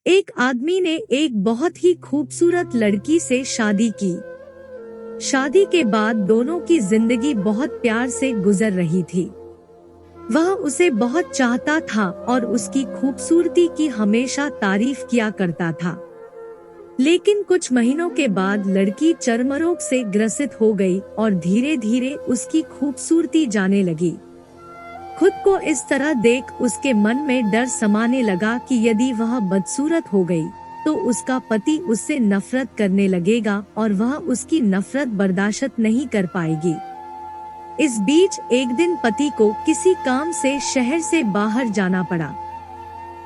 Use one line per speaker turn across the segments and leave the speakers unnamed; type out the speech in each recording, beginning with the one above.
एक आदमी ने एक बहुत ही खूबसूरत लड़की से शादी की। शादी के बाद दोनों की जिंदगी बहुत प्यार से गुजर रही थी। वह उसे बहुत चाहता था और उसकी खूबसूरती की हमेशा तारीफ किया करता था। लेकिन कुछ महीनों के बाद लड़की चर्मरोग से ग्रसित हो गई और धीरे धीरे उसकी खूबसूरती जाने लगी। खुद को इस तरह देख उसके मन में डर समाने लगा कि यदि वह बदसूरत हो गई तो उसका पति उससे नफरत करने लगेगा और वह उसकी नफरत बर्दाश्त नहीं कर पाएगी। इस बीच एक दिन पति को किसी काम से शहर से बाहर जाना पड़ा।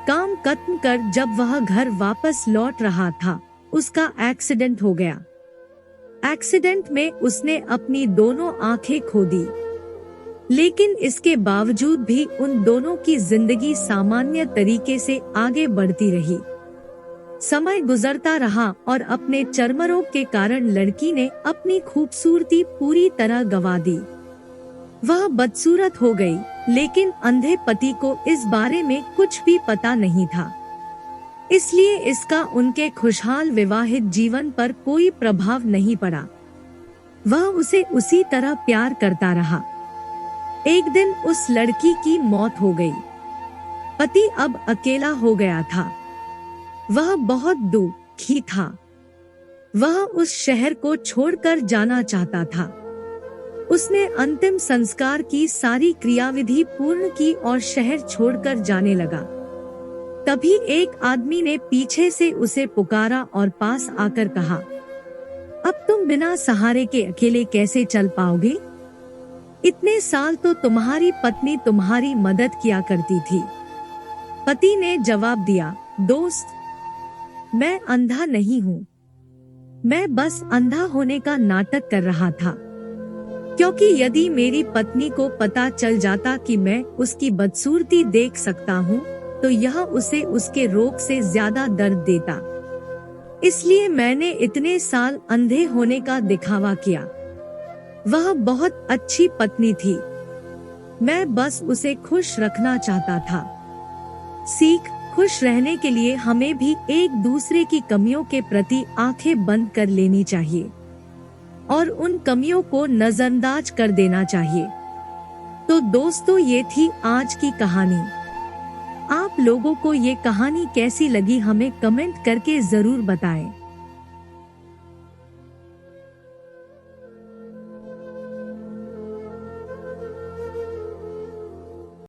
काम खत्म कर जब वह घर वापस लौट रहा था, उसका एक्सीडेंट हो गया। एक्सीडेंट में उसने अपनी दोनों आंखें खो दी। लेकिन इसके बावजूद भी उन दोनों की जिंदगी सामान्य तरीके से आगे बढ़ती रही। समय गुजरता रहा और अपने चर्मरोग के कारण लड़की ने अपनी खूबसूरती पूरी तरह गंवा दी। वह बदसूरत हो गई, लेकिन अंधे पति को इस बारे में कुछ भी पता नहीं था। इसलिए इसका उनके खुशहाल विवाहित जीवन पर कोई प्रभाव नहीं पड़ा। वह उसे उसी तरह प्यार करता रहा। एक दिन उस लड़की की मौत हो गई। पति अब अकेला हो गया था। वह बहुत दुखी था। वह उस शहर को छोड़कर जाना चाहता था। उसने अंतिम संस्कार की सारी क्रियाविधि पूर्ण की और शहर छोड़कर जाने लगा। तभी एक आदमी ने पीछे से उसे पुकारा और पास आकर कहा, अब तुम बिना सहारे के अकेले कैसे चल पाओगे? इतने साल तो तुम्हारी पत्नी तुम्हारी मदद किया करती थी। पति ने जवाब दिया, दोस्त, मैं अंधा नहीं हूँ। मैं बस अंधा होने का नाटक कर रहा था, क्योंकि यदि मेरी पत्नी को पता चल जाता कि मैं उसकी बदसूरती देख सकता हूँ, तो यह उसे उसके रोग से ज्यादा दर्द देता। इसलिए मैंने इतने साल अंधे होने का दिखावा किया। वह बहुत अच्छी पत्नी थी। मैं बस उसे खुश रखना चाहता था। सीख, खुश रहने के लिए हमें भी एक दूसरे की कमियों के प्रति आंखें बंद कर लेनी चाहिए और उन कमियों को नजरअंदाज कर देना चाहिए। तो दोस्तों, ये थी आज की कहानी। आप लोगों को ये कहानी कैसी लगी हमें कमेंट करके जरूर बताएं।